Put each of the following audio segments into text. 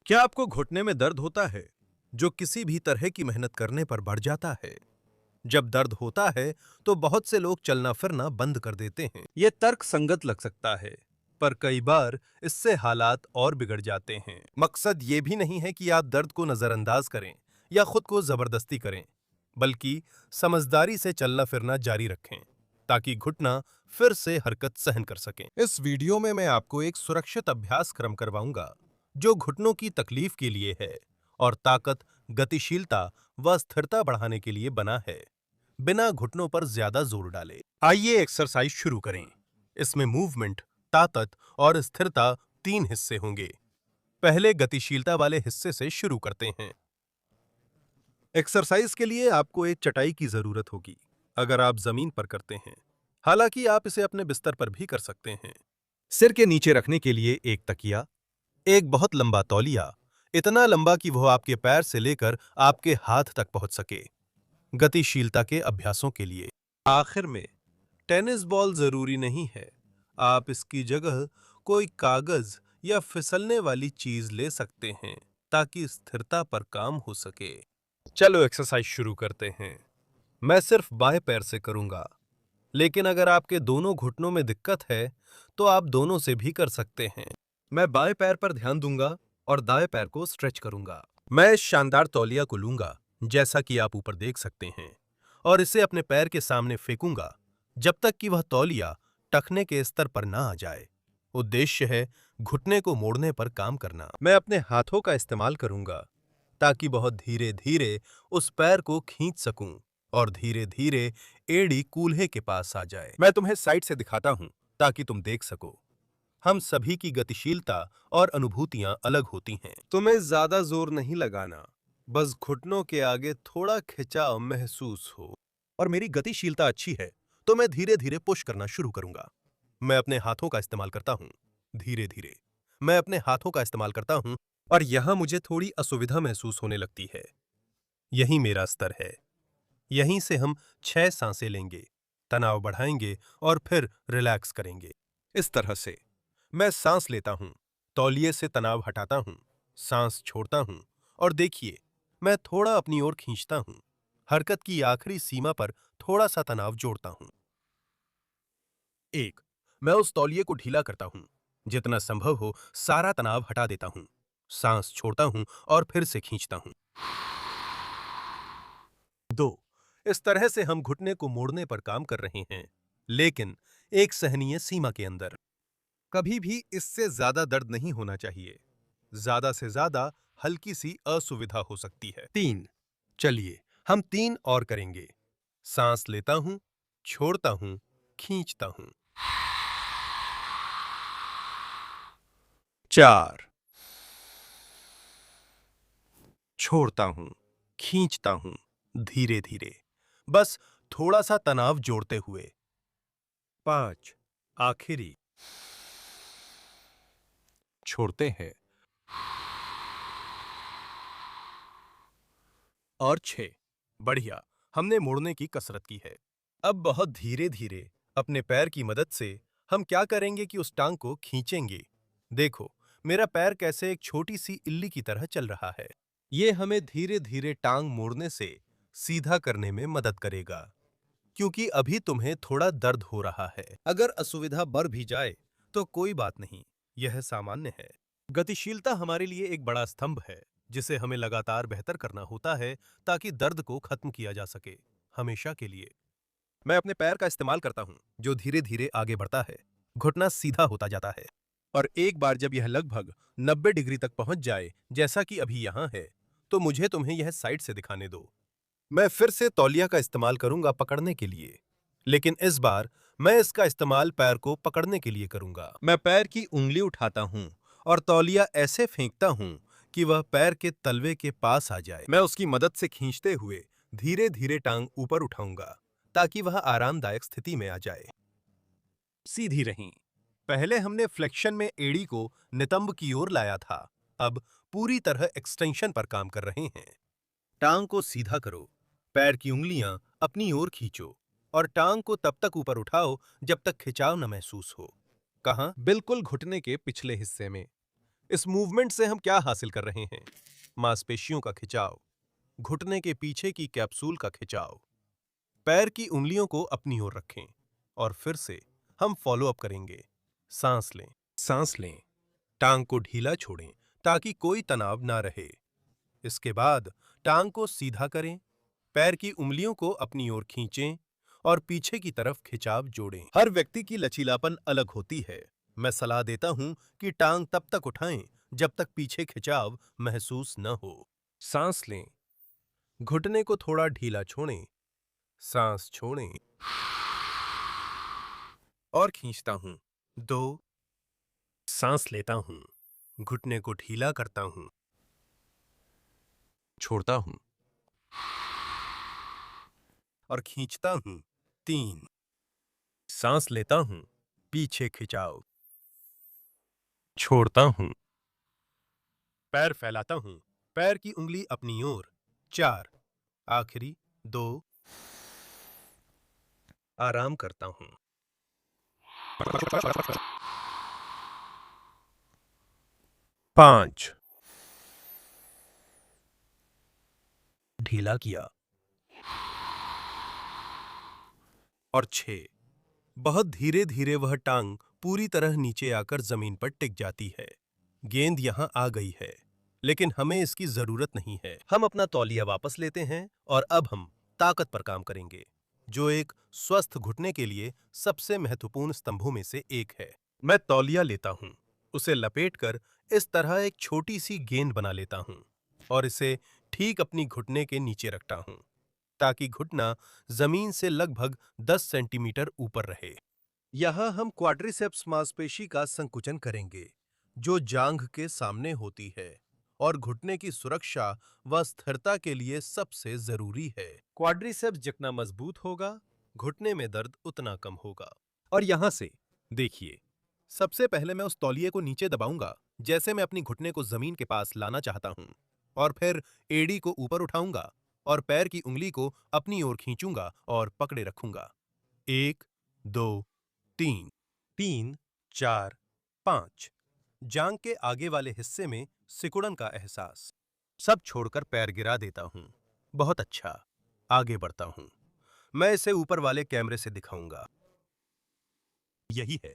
क्या आपको घुटने में दर्द होता है जो किसी भी तरह की मेहनत करने पर बढ़ जाता है? जब दर्द होता है तो बहुत से लोग चलना फिरना बंद कर देते हैं। ये तर्क संगत लग सकता है, पर कई बार इससे हालात और बिगड़ जाते हैं। मकसद ये भी नहीं है कि आप दर्द को नजरअंदाज करें या खुद को जबरदस्ती करें, बल्कि समझदारी से चलना फिरना जारी रखें ताकि घुटना फिर से हरकत सहन कर सकें। इस वीडियो में मैं आपको एक सुरक्षित अभ्यास क्रम करवाऊंगा जो घुटनों की तकलीफ के लिए है और ताकत, गतिशीलता व स्थिरता बढ़ाने के लिए बना है, बिना घुटनों पर ज्यादा जोर डाले। आइए एक्सरसाइज शुरू करें। इसमें मूवमेंट, ताकत और स्थिरता 3 हिस्से होंगे। पहले गतिशीलता वाले हिस्से से शुरू करते हैं। एक्सरसाइज के लिए आपको एक चटाई की जरूरत होगी अगर आप जमीन पर करते हैं। हालांकि आप इसे अपने बिस्तर पर भी कर सकते हैं। सिर के नीचे रखने के लिए एक तकिया, एक बहुत लंबा तौलिया, इतना लंबा कि वह आपके पैर से लेकर आपके हाथ तक पहुंच सके। गतिशीलता के अभ्यासों के लिए आखिर में टेनिस बॉल जरूरी नहीं है। आप इसकी जगह कोई कागज या फिसलने वाली चीज ले सकते हैं ताकि स्थिरता पर काम हो सके। चलो एक्सरसाइज शुरू करते हैं। मैं सिर्फ बाएं पैर से करूंगा, लेकिन अगर आपके दोनों घुटनों में दिक्कत है तो आप दोनों से भी कर सकते हैं। मैं बाएं पैर पर ध्यान दूंगा और दाएं पैर को स्ट्रेच करूंगा। मैं इस शानदार तौलिया को लूंगा, जैसा कि आप ऊपर देख सकते हैं, और इसे अपने पैर के सामने फेंकूंगा जब तक कि वह तौलिया टखने के स्तर पर ना आ जाए। उद्देश्य है घुटने को मोड़ने पर काम करना। मैं अपने हाथों का इस्तेमाल करूंगा ताकि बहुत धीरे धीरे उस पैर को खींच सकूं और धीरे धीरे एड़ी कूल्हे के पास आ जाए। मैं तुम्हें साइड से दिखाता हूं ताकि तुम देख सको। हम सभी की गतिशीलता और अनुभूतियां अलग होती हैं। तुम्हें ज्यादा जोर नहीं लगाना, बस घुटनों के आगे थोड़ा खिंचाव महसूस हो। और मेरी गतिशीलता अच्छी है तो मैं धीरे धीरे पुश करना शुरू करूंगा। मैं अपने हाथों का इस्तेमाल करता हूं। धीरे धीरे मैं अपने हाथों का इस्तेमाल करता हूं और यहां मुझे थोड़ी असुविधा महसूस होने लगती है। यही मेरा स्तर है। यहीं से हम 6 सांसें लेंगे, तनाव बढ़ाएंगे और फिर रिलैक्स करेंगे। इस तरह से मैं सांस लेता हूं, तौलिए से तनाव हटाता हूं, सांस छोड़ता हूं और देखिए, मैं थोड़ा अपनी ओर खींचता हूं। हरकत की आखिरी सीमा पर थोड़ा सा तनाव जोड़ता हूं। 1, मैं उस तौलिए को ढीला करता हूं। जितना संभव हो सारा तनाव हटा देता हूं। सांस छोड़ता हूं और फिर से खींचता हूं। 2, इस तरह से हम घुटने को मोड़ने पर काम कर रहे हैं, लेकिन एक सहनीय सीमा के अंदर। कभी भी इससे ज्यादा दर्द नहीं होना चाहिए। ज्यादा से ज्यादा हल्की सी असुविधा हो सकती है। 3, चलिए हम 3 और करेंगे। सांस लेता हूं, छोड़ता हूं, खींचता हूं। 4, छोड़ता हूं, खींचता हूं, धीरे धीरे, बस थोड़ा सा तनाव जोड़ते हुए। 5, आखिरी, छोड़ते हैं। और 6, बढ़िया, हमने मोड़ने की कसरत की है। अब बहुत धीरे धीरे अपने पैर की मदद से हम क्या करेंगे कि उस टांग को खींचेंगे। देखो, मेरा पैर कैसे एक छोटी सी इल्ली की तरह चल रहा है। ये हमें धीरे धीरे टांग मोड़ने से सीधा करने में मदद करेगा, क्योंकि अभी तुम्हें थोड़ा दर्द हो रहा है। अगर असुविधा बढ़ भी जाए तो कोई बात नहीं, यह सामान्य है। गतिशीलता हमारे लिए एक बड़ा स्तंभ है जिसे हमें लगातार बेहतर करना होता है ताकि दर्द को खत्म किया जा सके, हमेशा के लिए। मैं अपने पैर का इस्तेमाल करता हूं जो धीरे धीरे आगे बढ़ता है। घुटना सीधा होता जाता है और एक बार जब यह लगभग 90 डिग्री तक पहुंच जाए, जैसा कि अभी यहां है, तो मुझे तुम्हें यह साइड से दिखाने दो। मैं फिर से तौलिया का इस्तेमाल करूंगा पकड़ने के लिए, लेकिन इस बार मैं इसका इस्तेमाल पैर को पकड़ने के लिए करूंगा। मैं पैर की उंगली उठाता हूं और तौलिया ऐसे फेंकता हूं कि वह पैर के तलवे के पास आ जाए। मैं उसकी मदद से खींचते हुए धीरे धीरे टांग ऊपर उठाऊंगा ताकि वह आरामदायक स्थिति में आ जाए। सीधी रहीं। पहले हमने फ्लेक्शन में एड़ी को नितंब की ओर लाया था, अब पूरी तरह एक्सटेंशन पर काम कर रहे हैं। टांग को सीधा करो, पैर की उंगलियां अपनी ओर खींचो और टांग को तब तक ऊपर उठाओ जब तक खिंचाव न महसूस हो। कहां? बिल्कुल घुटने के पिछले हिस्से में। इस मूवमेंट से हम क्या हासिल कर रहे हैं? मांसपेशियों का खिंचाव, घुटने के पीछे की कैप्सूल का खिंचाव। पैर की उंगलियों को अपनी ओर रखें और फिर से हम फॉलो अप करेंगे। सांस लें, सांस लें। टांग को ढीला छोड़ें ताकि कोई तनाव ना रहे। इसके बाद टांग को सीधा करें, पैर की उंगलियों को अपनी ओर खींचें और पीछे की तरफ खिंचाव जोड़ें। हर व्यक्ति की लचीलापन अलग होती है। मैं सलाह देता हूं कि टांग तब तक उठाएं जब तक पीछे खिंचाव महसूस न हो। सांस लें, घुटने को थोड़ा ढीला छोड़ें, सांस छोड़ें और खींचता हूं। 2, सांस लेता हूं, घुटने को ढीला करता हूं, छोड़ता हूं और खींचता हूं। 3, सांस लेता हूं, पीछे खिंचाव, छोड़ता हूं, पैर फैलाता हूं, पैर की उंगली अपनी ओर। 4, आखिरी 2, आराम करता हूं। 5, ढीला किया और 6, बहुत धीरे धीरे वह टांग पूरी तरह नीचे आकर जमीन पर टिक जाती है। गेंद यहां आ गई है, लेकिन हमें इसकी जरूरत नहीं है। हम अपना तौलिया वापस लेते हैं और अब हम ताकत पर काम करेंगे, जो एक स्वस्थ घुटने के लिए सबसे महत्वपूर्ण स्तंभों में से एक है। मैं तौलिया लेता हूं, उसे लपेटकर इस तरह एक छोटी सी गेंद बना लेता हूं और इसे ठीक अपनी घुटने के नीचे रखता हूं, ताकि घुटना जमीन से लगभग 10 सेंटीमीटर ऊपर रहे। यहां हम क्वाड्रिसेप्स मांसपेशी का संकुचन करेंगे, जो जांघ के सामने होती है और घुटने की सुरक्षा व स्थिरता के लिए सबसे जरूरी है। क्वाड्रिसेप्स जितना मजबूत होगा, घुटने में दर्द उतना कम होगा। और यहां से देखिए, सबसे पहले मैं उस तौलिए को नीचे दबाऊंगा जैसे मैं अपनी घुटने को जमीन के पास लाना चाहता हूं, और फिर एड़ी को ऊपर उठाऊंगा और पैर की उंगली को अपनी ओर खींचूंगा और पकड़े रखूंगा। 1, 2, 3, 3, 4, 5। जांग के आगे वाले हिस्से में सिकुड़न का एहसास। सब छोड़कर पैर गिरा देता हूं। बहुत अच्छा। आगे बढ़ता हूं। मैं इसे ऊपर वाले कैमरे से दिखाऊंगा। यही है।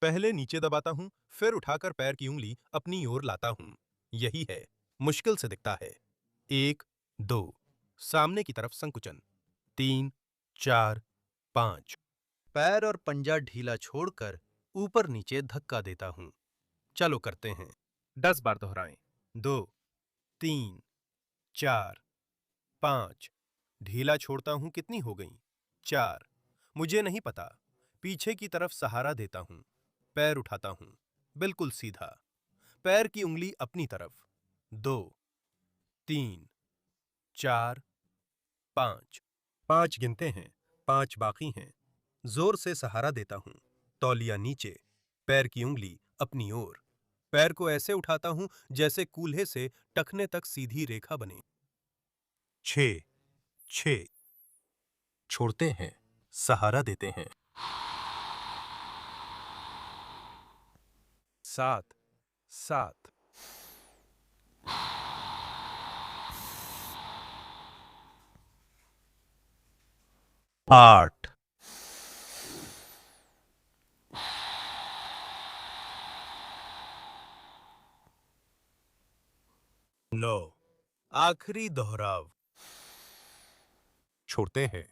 पहले नीचे दबाता हूं, फिर उठाकर पैर की उंगली अपनी ओर लाता हूं। यही है। मुश्किल से दिखता है। 1, 2, सामने की तरफ संकुचन। 3, 4, 5। पैर और पंजा ढीला छोड़कर ऊपर नीचे धक्का देता हूं। चलो करते हैं। 10 बार दोहराएं। 2, 3, 4, 5। ढीला छोड़ता हूं, कितनी हो गई? 4। मुझे नहीं पता। पीछे की तरफ सहारा देता हूं। पैर उठाता हूं, बिल्कुल सीधा। पैर की उंगली अपनी तरफ। 2, 3, 4, 5। 5 गिनते हैं, 5 बाकी हैं। जोर से सहारा देता हूं। तौलिया नीचे, पैर की उंगली अपनी ओर। पैर को ऐसे उठाता हूं जैसे कूल्हे से टखने तक सीधी रेखा बने। 6, 6। छोड़ते हैं, सहारा देते हैं। 7, 7। 8, 9। आखिरी दोहराव। छोड़ते हैं।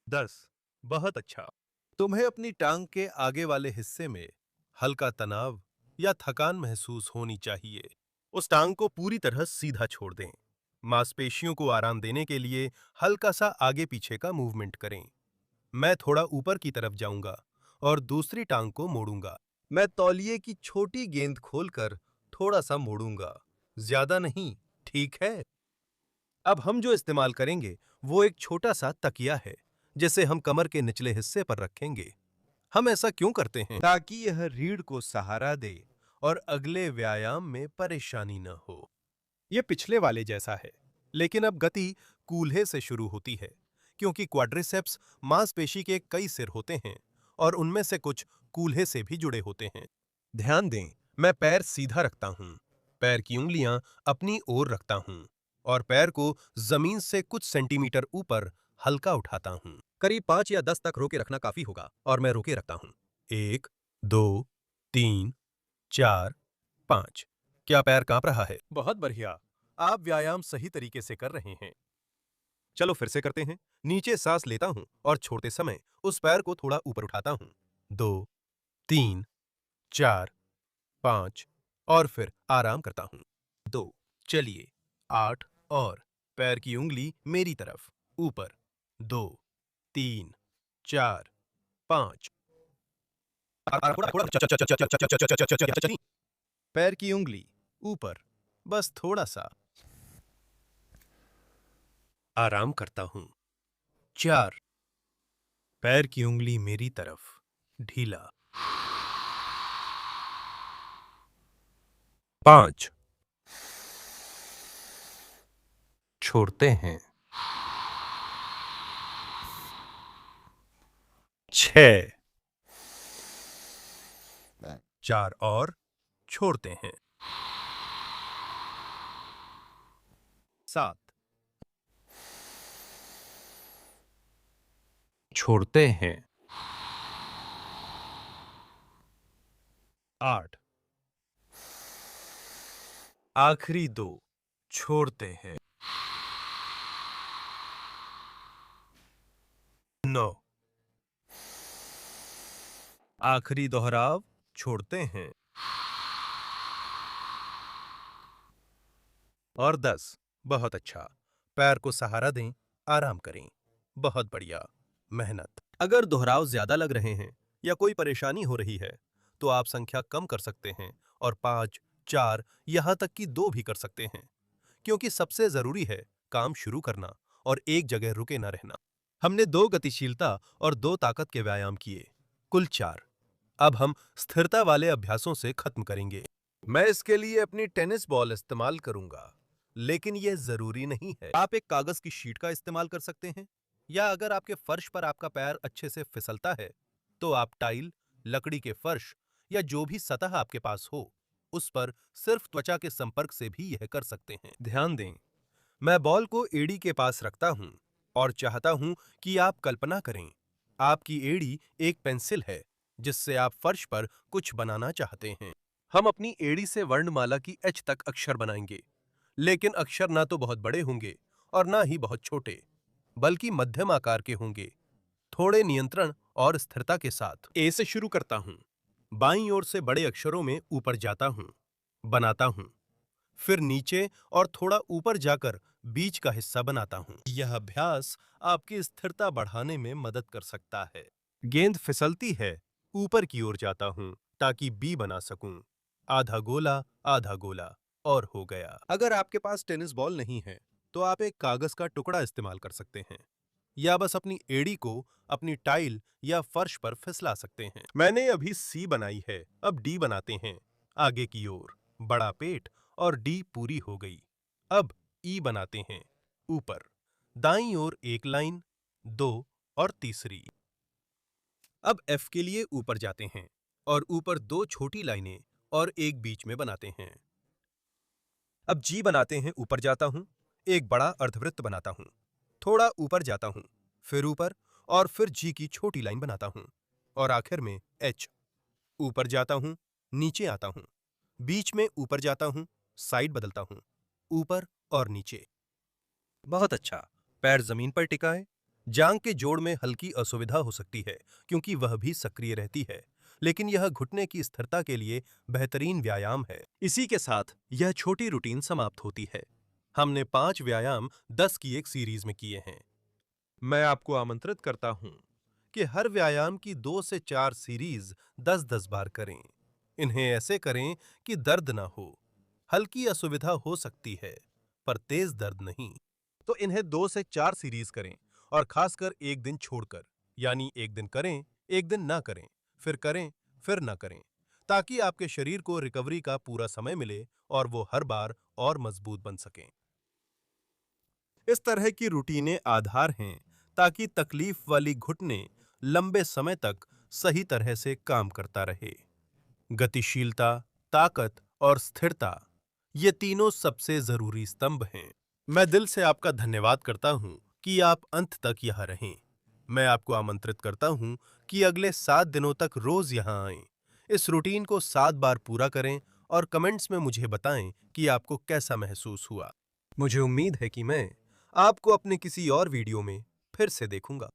10। बहुत अच्छा। तुम्हें अपनी टांग के आगे वाले हिस्से में हल्का तनाव या थकान महसूस होनी चाहिए। उस टांग को पूरी तरह सीधा छोड़ दें। मांसपेशियों को आराम देने के लिए हल्का सा आगे पीछे का मूवमेंट करें। मैं थोड़ा ऊपर की तरफ जाऊंगा और दूसरी टांग को मोड़ूंगा। मैं तौलिए की छोटी गेंद खोलकर थोड़ा सा मोड़ूंगा, ज्यादा नहीं, ठीक है? अब हम जो इस्तेमाल करेंगे वो एक छोटा सा तकिया है, जिसे हम कमर के निचले हिस्से पर रखेंगे। हम ऐसा क्यों करते हैं? ताकि यह रीढ़ को सहारा दे और अगले व्यायाम में परेशानी न हो। यह पिछले वाले जैसा है, लेकिन अब गति कूल्हे से शुरू होती है, क्योंकि क्वाड्रिसेप्स मांसपेशी के कई सिर होते हैं और उनमें से कुछ कूल्हे से भी जुड़े होते हैं। ध्यान दें, मैं पैर सीधा रखता हूँ, पैर की उंगलियां अपनी ओर रखता हूँ और पैर को जमीन से कुछ सेंटीमीटर ऊपर हल्का उठाता हूँ। करीब 5 या 10 तक रोके रखना काफी होगा और मैं रोके रखता हूँ। 1, 2, 3, 4, 5। क्या पैर कांप रहा है? बहुत बढ़िया। आप व्यायाम सही तरीके से कर रहे हैं। चलो फिर से करते हैं। नीचे सांस लेता हूं और छोड़ते समय उस पैर को थोड़ा ऊपर उठाता हूं। 2, 3, 4, 5 और फिर आराम करता हूं। 2, चलिए 8 और पैर की उंगली मेरी तरफ ऊपर। 2, 3, 4, 5। पैर की उंगली ऊपर, बस थोड़ा सा। आराम करता हूं। 4, पैर की उंगली मेरी तरफ ढीला। 5, छोड़ते हैं। 6, 4 और छोड़ते हैं। 7, छोड़ते हैं। 8, आखिरी 2 छोड़ते हैं। 9, आखिरी दोहराव छोड़ते हैं। और 10, बहुत अच्छा। पैर को सहारा दें, आराम करें। बहुत बढ़िया, मेहनत। अगर दोहराव ज्यादा लग रहे हैं या कोई परेशानी हो रही है, तो आप संख्या कम कर सकते हैं और 5, 4 यहां तक कि 2 भी कर सकते हैं, क्योंकि सबसे जरूरी है काम शुरू करना और एक जगह रुके न रहना। हमने 2 गतिशीलता और 2 ताकत के व्यायाम किए, कुल 4। अब हम स्थिरता वाले अभ्यासों से खत्म करेंगे। मैं इसके लिए अपनी टेनिस बॉल इस्तेमाल करूंगा, लेकिन यह जरूरी नहीं है। आप एक कागज की शीट का इस्तेमाल कर सकते हैं, या अगर आपके फर्श पर आपका पैर अच्छे से फिसलता है, तो आप टाइल, लकड़ी के फर्श या जो भी सतह आपके पास हो, उस पर सिर्फ त्वचा के संपर्क से भी यह कर सकते हैं। ध्यान दें, मैं बॉल को एड़ी के पास रखता हूं और चाहता हूं कि आप कल्पना करें, आपकी एड़ी एक पेंसिल है जिससे आप फर्श पर कुछ बनाना चाहते हैं। हम अपनी एड़ी से वर्णमाला की एच तक अक्षर बनाएंगे, लेकिन अक्षर ना तो बहुत बड़े होंगे और ना ही बहुत छोटे, बल्कि मध्यम आकार के होंगे, थोड़े नियंत्रण और स्थिरता के साथ। ए से शुरू करता हूं, बाईं ओर से बड़े अक्षरों में ऊपर जाता हूं, बनाता हूं, फिर नीचे और थोड़ा ऊपर जाकर बीच का हिस्सा बनाता हूं। यह अभ्यास आपकी स्थिरता बढ़ाने में मदद कर सकता है। गेंद फिसलती है, ऊपर की ओर जाता हूं ताकि बी बना सकूं। आधा गोला और हो गया। अगर आपके पास टेनिस बॉल नहीं है, तो आप एक कागज का टुकड़ा इस्तेमाल कर सकते हैं, या बस अपनी एड़ी को अपनी टाइल या फर्श पर फिसला सकते हैं। मैंने अभी सी बनाई है, अब डी बनाते हैं। आगे की ओर बड़ा पेट और डी पूरी हो गई। अब ई बनाते हैं, ऊपर दाईं ओर एक लाइन, 2 और तीसरी। अब एफ के लिए ऊपर जाते हैं और ऊपर 2 छोटी लाइनें और एक बीच में बनाते हैं। अब जी बनाते हैं, ऊपर जाता हूं, एक बड़ा अर्धवृत्त बनाता हूं, थोड़ा ऊपर जाता हूं, फिर ऊपर और फिर जी की छोटी लाइन बनाता हूं और आखिर में एच। ऊपर जाता हूं, नीचे आता हूं, बीच में ऊपर जाता हूं, साइड बदलता हूं, ऊपर और नीचे। बहुत अच्छा। पैर जमीन पर टिकाए। जांग के जोड़ में हल्की असुविधा हो सकती है क्योंकि वह भी सक्रिय रहती है, लेकिन यह घुटने की स्थिरता के लिए बेहतरीन व्यायाम है। इसी के साथ यह छोटी रूटीन समाप्त होती है। हमने 5 व्यायाम 10 की एक सीरीज में किए हैं। मैं आपको आमंत्रित करता हूं कि हर व्यायाम की 2 से 4 सीरीज 10-10 बार करें। इन्हें ऐसे करें कि दर्द ना हो। हल्की असुविधा हो सकती है, पर तेज दर्द नहीं। तो इन्हें 2 से 4 सीरीज करें और खासकर एक दिन छोड़कर, यानी एक दिन करें, एक दिन ना करें, फिर ना करें, ताकि आपके शरीर को रिकवरी का पूरा समय मिले और वो हर बार और मजबूत बन सकें। इस तरह की रूटीनें आधार हैं ताकि तकलीफ वाली घुटने लंबे समय तक सही तरह से काम करता रहे। गतिशीलता, ताकत और स्थिरता, ये तीनों सबसे जरूरी स्तंभ हैं। मैं दिल से आपका धन्यवाद करता हूं कि आप अंत तक यहां रहें। मैं आपको आमंत्रित करता हूं कि अगले 7 दिनों तक रोज यहां आएं। इस रूटीन को 7 बार पूरा करें और कमेंट्स में मुझे बताएं कि आपको कैसा महसूस हुआ। मुझे उम्मीद है कि मैं आपको अपने किसी और वीडियो में फिर से देखूंगा।